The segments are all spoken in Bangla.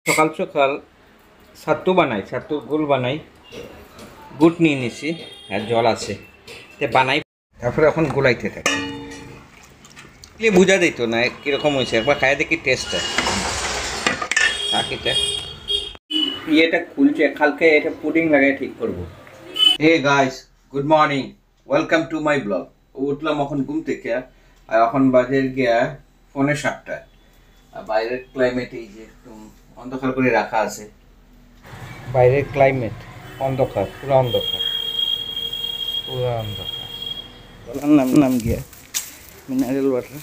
সকাল সকাল ছাতু বানাই, ছাতু গোল বানাই। গুড় নিয়ে নিছি আর জল আছে, তে বানাই। তারপরে এখন গোলাইতে থাকি। বোঝা দিত না কীরকম হয়েছে, একবার খাই দেখি টেস্টটা। বাকিটা ইয়েটা খুলছে, কালকে এটা পুডিং লাগাই ঠিক করবো। Hey guys, good morning, welcome to my blog. উঠলাম এখন ঘুম থেকে, আর এখন বাজে গিয়া 6:45। আর বাইরের ক্লাইমেট এই যে একটু অন্ধকার করে রাখা আছে। বাইরের ক্লাইমেট অন্ধকার, পুরো অন্ধকার, পুরো অন্ধকার। নাম গিয়া মিনারেল ওয়াটার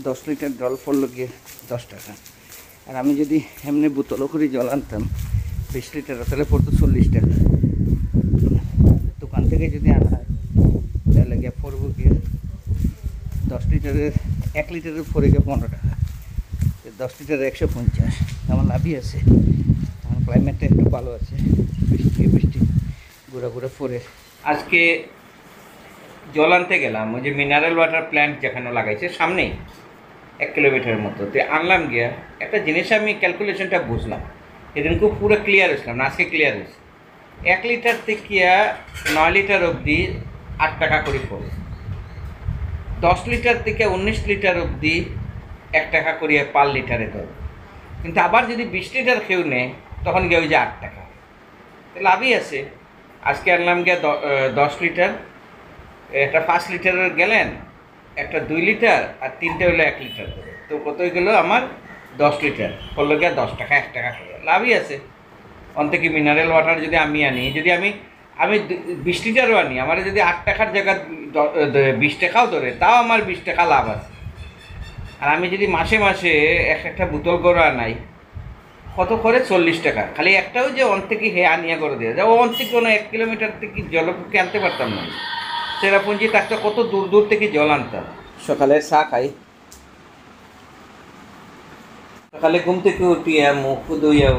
10 লিটার জল পড়লো গিয়ে 10 টাকা। আর আমি যদি এমনি বোতলও করে জল আনতাম 20 লিটার, তাহলে পড়তো 40 টাকা। দোকান থেকে যদি আনা হয় তাহলে গিয়ে পড়বো গিয়ে 10 লিটারের 1 লিটারের পরে গিয়ে 15 টাকা। 10 লিটারে 150। আমার লাভই আছে। আমার ক্লাইমেটটা একটু ভালো আছে, বৃষ্টি ঘুরা পরে। আজকে জল আনতে গেলাম, ওই যে মিনারেল ওয়াটার প্ল্যান্ট যেখানে লাগাইছে সামনেই 1 কিলোমিটারের মতো, তো আনলাম গিয়া। একটা জিনিস আমি ক্যালকুলেশনটা বুঝলাম, এদিন খুব পুরো ক্লিয়ার হয়েছিলাম না, আজকে ক্লিয়ার হয়েছে। 1 লিটার থেকে 9 লিটার অবধি 8 টাকা করে পড়ে। 10 লিটার থেকে 19 লিটার অবধি 1 টাকা করিয়া পার লিটারে ধরে। কিন্তু আবার যদি 20 লিটার কেউ নেয় তখন গিয়ে ওই যে 8 টাকা, লাভই আছে। আজকে আনলাম গিয়া 10 লিটার, একটা 5 লিটারের গেলেন, একটা 2 লিটার, আর 3টে হলো 1 লিটার করে। তো কতই গেলো আমার 10 লিটার পড়লো গিয়া 10 টাকা, 1 টাকা করে, লাভই আছে। অন্তে কি মিনারেল ওয়াটার যদি আমি আনি, যদি আমি 20 লিটারও আনি, আমার যদি 8 টাকার জায়গা 20 টাকাও ধরে, তাও আমার 20 টাকা লাভ আছে। আর আমি যদি মাসে মাসে একটা বোতল করে আনাই, কত করে 40 টাকা। খালি একটাও যে অন থেকে হে আনিয়া করে দেওয়া যায়, ও অন থেকে কোনো 1 কিলোমিটার থেকে জলপক্ষে আনতে পারতাম না। চেরাপুঞ্জি থাকতে কত দূর দূর থেকে জল আনতাম। সকালে চা খাই, সকালে ঘুম থেকে উঠিয়া মুখ ধুইয়া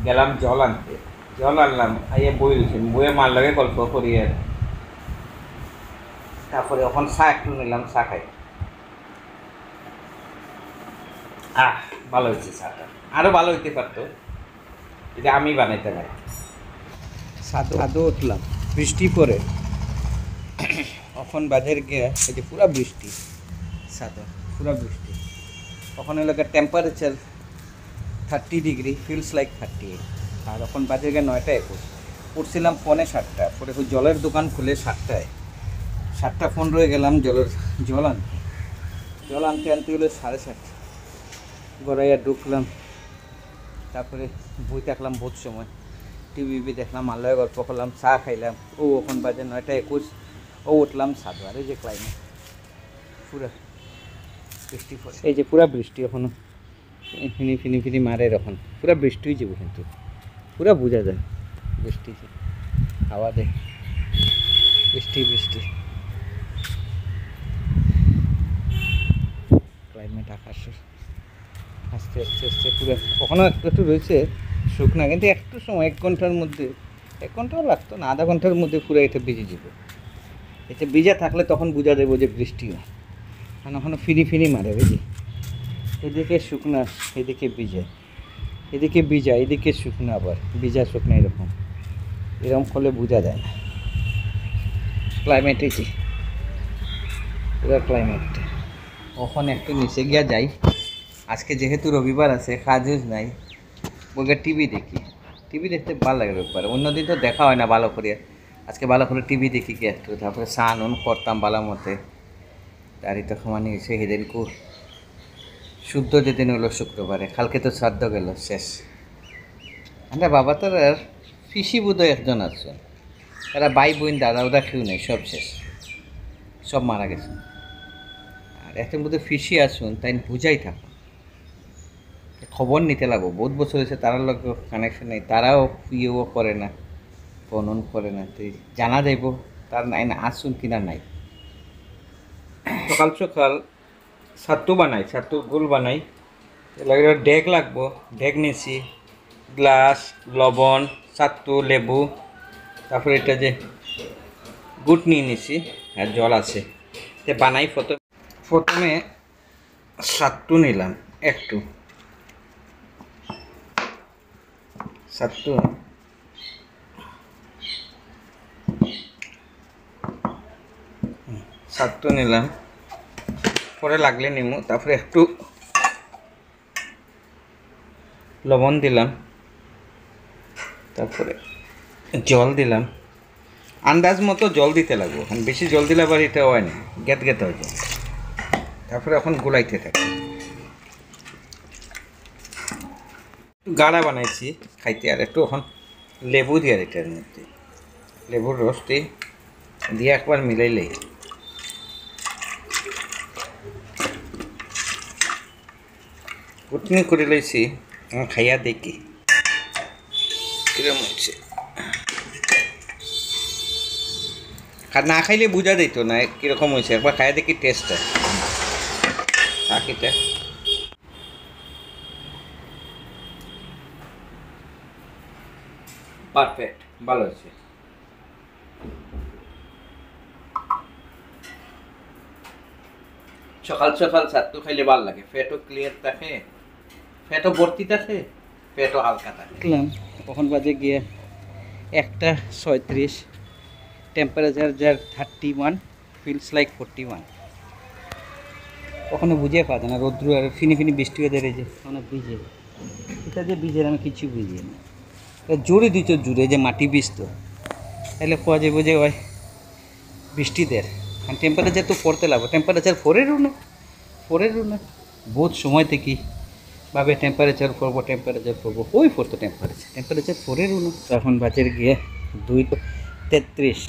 গেলাম জল আনতে। জল আনলাম, আইয়া বই উঠেন, বইয়ে মার লাগে গল্প করিয়া। তারপরে এখন চা একটু নিলাম, চা খাই। ভালো হয়েছে চাটা, আরও ভালো হইতে পারতো যদি আমি বানাইতে পারি। ছাদও উঠলাম, বৃষ্টি পরে। এখন বাজার গিয়ে এই যে পুরা বৃষ্টি, ছাদে পুরা বৃষ্টি। তখন এলাকার টেম্পারেচার 30 ডিগ্রি, ফিলস লাইক 38। আর এখন বাজে গিয়ে 9:21। উঠছিলাম 6:45, পরে জলের দোকান খুলে 7টায়, 7:15 গেলাম জল আনতে হলো 7:30। গড়াইয়া ঢুকলাম, তারপরে বই দেখলাম বহুত সময়, টিভি দেখলাম, আল্লাহ গল্প করলাম, চা খাইলাম। এখন বাজে 9:21। উঠলাম ছাদে। আর এই যে ক্লাইমেট পুরা বৃষ্টি পড়ে, এই যে পুরা বৃষ্টি এখনো ফিনি মারে, এখন পুরা বৃষ্টি হয়ে যাবো, কিন্তু পুরা বোঝা যায় বৃষ্টি, হাওয়া দেয়, বৃষ্টি ক্লাইমেট। আকাশ আস্তে পুরো কখনো একটু রয়েছে শুকনা, কিন্তু একটু সময় 1 ঘন্টার মধ্যে, 1 ঘন্টাও লাগতো না, আধা ঘন্টার মধ্যে পুরো এটা ভিজে যাবে। এটা ভিজা থাকলে তখন বোঝা দেবো যে বৃষ্টি হয়। কারণ ওখানে ফিনি মারে, বুঝি এদিকে শুকনা, এদিকে ভিজা, এদিকে শুকনা, আবার ভিজা শুকনা, এরকম করলে বোঝা যায় না। ক্লাইমেট এই যে পুরো ক্লাইমেটটা। ওখানে একটু নিচে গিয়া যাই, আজকে যেহেতু রবিবার আছে, কাজ নাই, বলবে টিভি দেখতে ভালো লাগে রবিবার। অন্যদিন তো দেখা হয় না ভালো করে, আজকে ভালো করে টিভি দেখি কি একটু। তারপরে স্নান করতাম ভালো মতে, দাড়ি তো খামানি হয়েছে। সেদিন শুদ্ধ যেদিন হলো শুক্রবারে, কালকে তো শ্রাদ্ধ গেল, শেষ। আমরা বাবা তোর আর পিসি বোধহয় একজন আছে, এরা ভাই বোন দাদা ওরা কেউ নেই, সব শেষ, সব মারা গেছে। আর এখন বোধহয় পিসি আসুন, তাই বুঝাই থাকুন, খবর নিতে লাগবো। বহুত বছর হয়েছে তারার লোক কানেকশন নেই, তারাও ইয়েও করে না, ফোন করে না, তুই জানা যাইব তার নাই না আসুন কিনা নাই। সকাল সকাল ছাতু বানাই, ছাতু গোল বানাই। লাগে ডেক লাগবো, ডেক নিছি, গ্লাস, লবণ, ছাতু, লেবু, তারপরে এটা যে গুড় নিয়ে নিছি আর জল আছে, তে বানাই। প্রথমে ছাতু নিলাম একটু, সাতটো সাতটো নিলাম, পরে লাগলে নিমু। তারপরে একটু লবণ দিলাম, তারপরে জল দিলাম। আন্দাজ মতো জল দিতে লাগবো, বেশি জল দিলে আবার এটা হয় না, গেত গেত হয়ে যায়। তারপরে এখন গোলাইতে থাকি। একটু গাঢ়া বানাইছি খাইতে, আর একটু এখন লেবু দিয়ে এটার মধ্যে লেবুর রস দিয়ে একবার মিলাইলেই কুটনি করে লইছি। খাইয়া দেখি কিরম হয়েছে। না খাইলে বোঝা যেত না কিরকম হয়েছে, একবার খাইয়া দেখি টেস্টটা থাকিটা। পারফেক্ট, ভালো হয়েছে। সকাল সকাল ছাত্র খাইলে ভালো লাগে, পেটও ক্লিয়ার থাকে, পেটও ভর্তি থাকে, পেটও হালকা থাকে। কখন বাজে গিয়ে 1:37, টেম্পারেচার যার 31, ফিলস লাইক 41। কখনো বুঝে পাওয়া যায় না, রৌদ্র আর ফিনি ফিনি বৃষ্টি হয়ে যায়, যে কখনো ভিজে, এটা যে ভিজে আমি কিছু বুঝি না। জোরে দিত জুড়ে যে মাটি বীজতো, তাহলে কোয়া যাবো যে ওই বৃষ্টিদের। কারণ টেম্পারেচার তো পড়তে লাগবে, টেম্পারেচার 4-এরও না বহুত সময় থেকেই ভাবে টেম্পারেচার পড়বো ওই পড়তো টেম্পারেচার 4-এরও না। এখন বাজের গিয়ে 2:33,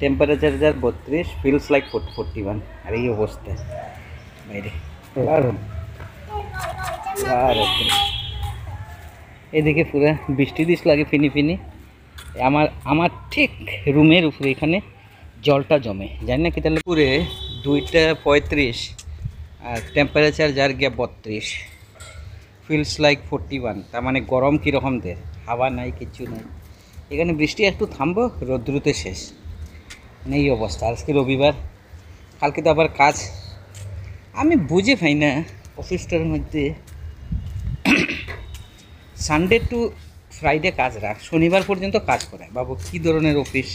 টেম্পারেচার যার 32, ফিলস লাইক 41। আর এই অবস্থা বাইরে, এদিকে পুরো বৃষ্টি দিস লাগে ফিনি ফিনি। আমার ঠিক রুমের উপরে এখানে জলটা জমে, জানি না কি তাহলে। পুরে 2:35 আর টেম্পারেচার যার গিয়ে 32, ফিলস লাইক 41। তার মানে গরম কীরকম দের, হাওয়া নাই, কিচ্ছু নাই। এখানে বৃষ্টি একটু থামবো, রৌদ্রুতে শেষ, মানে এই অবস্থা। আজকে রবিবার, কালকে তো আবার কাজ। আমি বুঝে পাই না অফিসটার মধ্যে সানডে টু ফ্রাইডে কাজ রাখ, শনিবার পর্যন্ত কাজ করায়। বাবু কী ধরনের অফিস,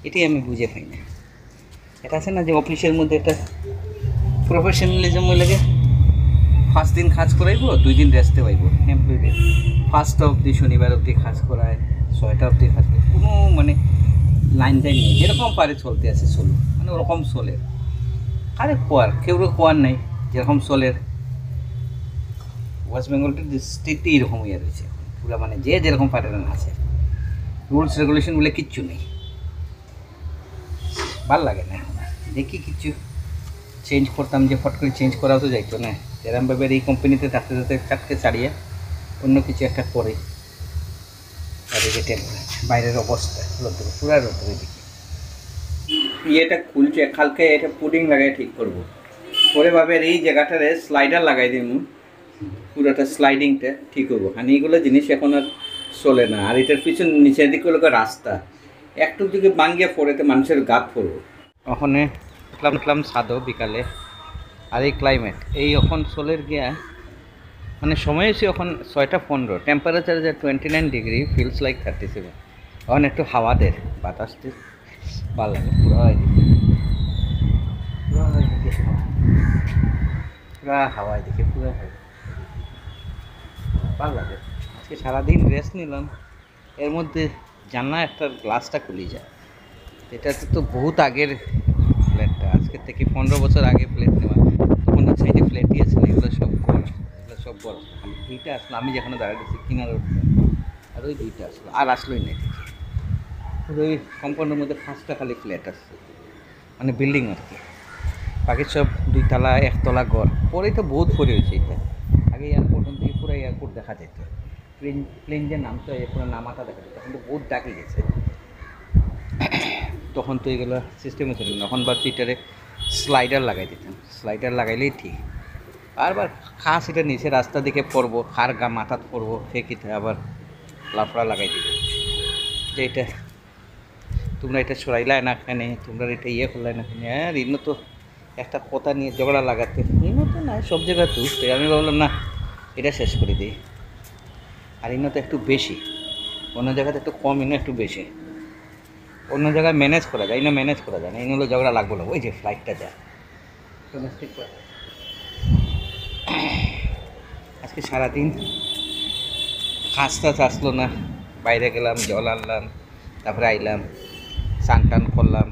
এটাই আমি বুঝে পাই না। এটা আছে না যে অফিসের মধ্যে একটা প্রফেশনালিজম লাগে, ফার্স্ট দিন কাজ করাইব, 2 দিন রেস্টে পাইব এমপ্লয়িদের। 1 অবধি শনিবার অবধি কাজ করায়, 6টা অবধি কাজ করে, কোনো মানে লাইন টাইন নেই, যেরকম পারে চলতে আছে চলো, মানে ওরকম চলে। আরে কেউ কোয়ার নাই, যেরকম চলের। ওয়েস্ট বেঙ্গলটা ডিস্ট্রিক্টে এরকম হয়ে রয়েছে পুরো, মানে যে যেরকম পারে আছে, রুলস রেগুলেশন বলে কিচ্ছু নেই। ভাল লাগে না এখন, দেখি কিছু চেঞ্জ করতাম, যে ফট করে চেঞ্জ করাও তো যাইতো না। এরমভাবে এই কোম্পানিতে থাকতে থাকতে কাটকে ছাড়িয়ে অন্য কিছু একটা করে। আর এই যে টেম্পারেচার বাইরের অবস্থা, রোদ্র, পুরো রোদ্র। দেখি ইয়েটা খুলছে, কালকে এটা পুডিং লাগাই ঠিক করব। পরে ভাবে এই জায়গাটারে স্লাইডার লাগাই দিব, পুরোটা স্লাইডিংটা ঠিক হবো। আর এইগুলো জিনিস এখন আর চলে না। আর এটার পিছনে নিচের দিকে হলো রাস্তা, একটু দিকে ভাঙ্গিয়ে পড়েতে মানুষের গাত পড়বো। ওখানে উঠলাম ছাদও বিকালে। আর এই ক্লাইমেট এই এখন চলের গিয়া, মানে সময় এসে এখন 6:15, টেম্পারেচার যে 29 ডিগ্রি, ফিলস লাইক 37। এখন একটু হাওয়া দের, বাতাস দিয়ে ভালো লাগে। পুরো হাওয়ায় দেখে পুরো ভালো লাগে। আজকে সারাদিন রেস্ট নিলাম, এর মধ্যে জানলা একটা গ্লাসটা খুলে যায়। এটাতে তো বহুত আগের ফ্ল্যাটটা, আজকের থেকে 15 বছর আগে ফ্ল্যাট নেওয়া। তখন সাইডে ফ্ল্যাটই আছে না, এগুলো সব বড়, এগুলো সব বড়। আমি 2টা আসলো, আমি যেখানে দাঁড়িয়েছি কিনার, আর ওই 2টা আসলো, আর আসলোই না। পুরো ওই কম্পাউন্ডের মধ্যে 5টা খালি ফ্ল্যাট আসছে, মানে বিল্ডিং আর কি। বাকি সব 2 তলা 1 তলা ঘর। পরেই তো বহুত পরে হয়েছে এটা। আগে এয়ারপোর্ট থেকে পুরো এয়ারপোর্ট দেখা যেত, প্লেন যে নামতো পুরো নামাটা দেখা যেত। এখন তো বহুত ডাকি গেছে, তখন তো এগুলো সিস্টেমে ছিল না। এখন ভাবছি এটারে স্লাইডার লাগাই দিতাম, স্লাইডার লাগাইলেই ঠিক। বারবার খাস এটা নিচে রাস্তা দিকে পড়বো, খার মাথাত পড়বো, ফেঁকিতে আবার লাফড়া লাগাই দিব যে এটা তোমরা এটা সরাইলাই না খানে, তোমরা এটা ইয়ে করলাই না খানে। হ্যাঁ, ইনো তো একটা কথা নিয়ে ঝগড়া লাগাতে, ইনো তো না সব জায়গায় তো। আমি ভাবলাম না, এটা শেষ করে দিই। আর ইনো তো একটু বেশি, অন্য জায়গাতে একটু কম, ইনো একটু বেশি। অন্য জায়গায় ম্যানেজ করা যায়, ইনো ম্যানেজ করা যায় না, ইনো হলো ঝগড়া লাগবো না। ওই যে ফ্লাইটটা যায় ডোমেস্টিক। আজকে সারাদিন কাজ টাজ আসলো না, বাইরে গেলাম, জল আনলাম, তারপরে আইলাম, স্নান টান করলাম,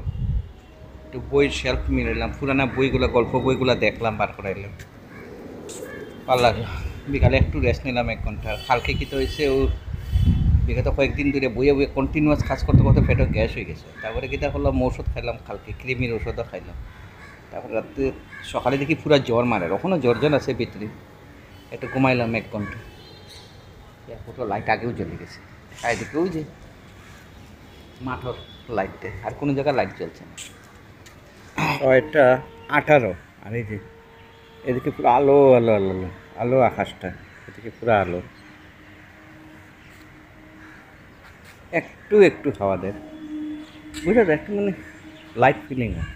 একটু বইয়ের শেলফ মিলাইলাম, পুরানা বইগুলো, গল্প বইগুলো দেখলাম, বার করাইলাম, ভালো লাগলো। বিকালে একটু রেস্ট নিলাম 1 ঘন্টা। কালকে কী তো হয়েছে, ও বিগত কয়েকদিন ধরে বইয়ে বইয়ে কন্টিনিউয়াস কাজ করতে করতে পেটে গ্যাস হয়ে গেছে। তারপরে কী করলাম, ওষুধ খাইলাম, কালকে ক্রিমির ওষুধও খাইলাম। তারপরে রাত্রে সকালে দেখি পুরো জ্বর মারে, ওখানেও জ্বর আছে ভিতরে। একটু ঘুমাইলাম 1 ঘন্টা। এয়ারপোর্টের লাইট আগেও জ্বলে গেছে, এদিকে ওই যে মাঠের লাইটতে, আর কোনো জায়গায় লাইট জ্বলছে না। এটা 18, আর এই যে এদিকে পুরো আলো আলো আলো আলো আলো, আকাশটা এদিকে পুরো আলো। একটু একটু হাওয়া দেয়, বুঝা যায়, একটু মানে লাইট ফিলিং হয়।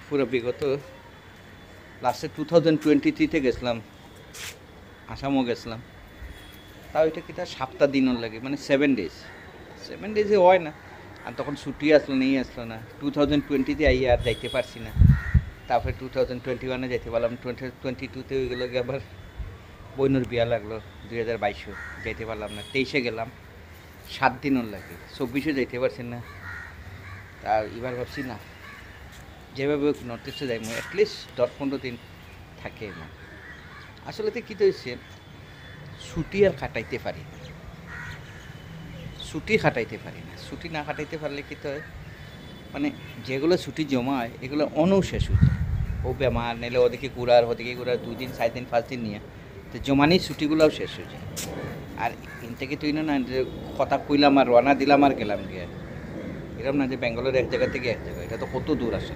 পুরো বিগত লাস্টে 2023-তে গেছিলাম, আসামও গেছিলাম। তাও এটা কিটা 7টা দিনও লাগে, মানে 7 ডেজ। 7 ডেজে হয় না, আর তখন ছুটি আসলো নেই, আসলো না। 2020-তে আই আর যাইতে পারছি না। তারপরে 2021-এ যাইতে পারলাম, 2022-তে হয়ে গেলো আবার বইনুর বিয়া লাগলো, 2022-এ যাইতে পারলাম না। 23-এ গেলাম, 7 দিনও লাগে। 24-এ যাইতে পারছি না। আর এবার ভাবছি না, যেভাবে নর্থ ইস্টে যাই, অ্যাটলিস্ট 10-15 দিন থাকে না। আসলে তো কী হয়েছে, ছুটি আর কাটাইতে পারি না, ছুটি কাটাইতে পারি না। ছুটি না কাটাইতে পারলে কী হয়, মানে যেগুলো ছুটি জমা হয় এগুলো শেষ হয়ে যায়। ও বেমার নিলে ওদিকে ঘুরার 2 দিন 4 দিন 5 দিন নিয়ে, তো জমানি ছুটিগুলোও শেষ হয়ে যায়। আর ইন থেকে তুই না যে কথা কইলাম আর রওনা দিলাম আর গেলাম গিয়ে, এরকম না যে ব্যাঙ্গালোর এক জায়গা থেকে এক জায়গায়, এটা তো কত দূর আসে।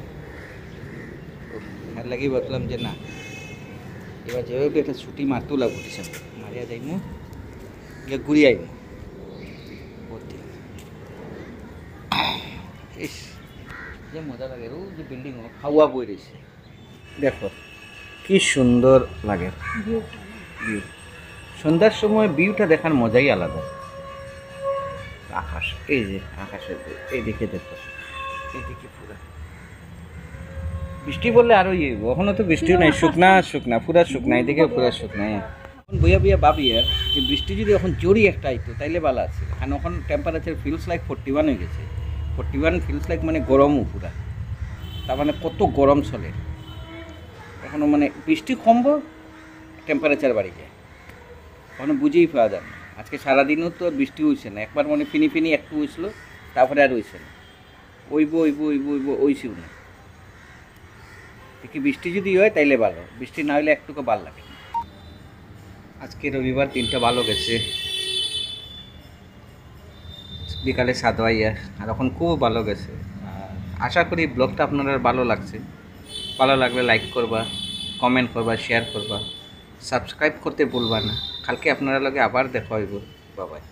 এর লাগেই ভাবলাম যে না, এবার যেভাবে একটা ছুটি মারতেও লাগবো, ডিসেম্বর মারিয়া যাইমু, গিয়ে ঘুরি আইমু। ইস, যে মজা লাগে, ও যে বিল্ডিং হাওয়া বই রয়েছে, দেখো কি সুন্দর লাগে ভিউ। সন্ধ্যার সময় ভিউটা দেখার মজাই আলাদা। আকাশ, এই যে আকাশের এইদিকে দেখো, এইদিকে পুরা বৃষ্টি বললে আরো ইয়ে, ওখানে তো বৃষ্টিও নাই, শুকনা শুকনা, পুরা শুকনা, এদিকে পুরা শুকনা। এখন বইয়া বইয়া ভাবি আর যে বৃষ্টি যদি এখন জোরই একটা আইতো তাইলে ভালো আছে। কারণ এখন টেম্পারেচার ফিলস লাইক 41 হয়ে গেছে। 41 ফিলস লাইক মানে গরমও পুরা, তার মানে কত গরম চলে। এখনও মানে বৃষ্টি কমবো, টেম্পারেচার বাড়ি যায়, ওখানে বুঝেই পাওয়া যায় না। আজকে সারাদিনও তো বৃষ্টি হয়েছে না, একবার মানে ফিনি ফিনি একটু হয়েছিল, তারপরে আর হয়েছে না। ওইছিও না। দেখি বৃষ্টি যদি হয় তাইলে ভালো, বৃষ্টি না হলে একটুকু ভালো লাগে। আজকে রবিবার, দিনটা ভালো গেছে। বিকালে সাদওয়াইয়া, আর এখন খুব ভালো গেছে। আশা করি ব্লগটা আপনারা ভালো লাগছে। ভালো লাগলে লাইক করবা, কমেন্ট করবা, শেয়ার করবা, সাবস্ক্রাইব করতে ভুলবা না। কালকে আপনারা লগে আবার দেখা হইব। বাবাই।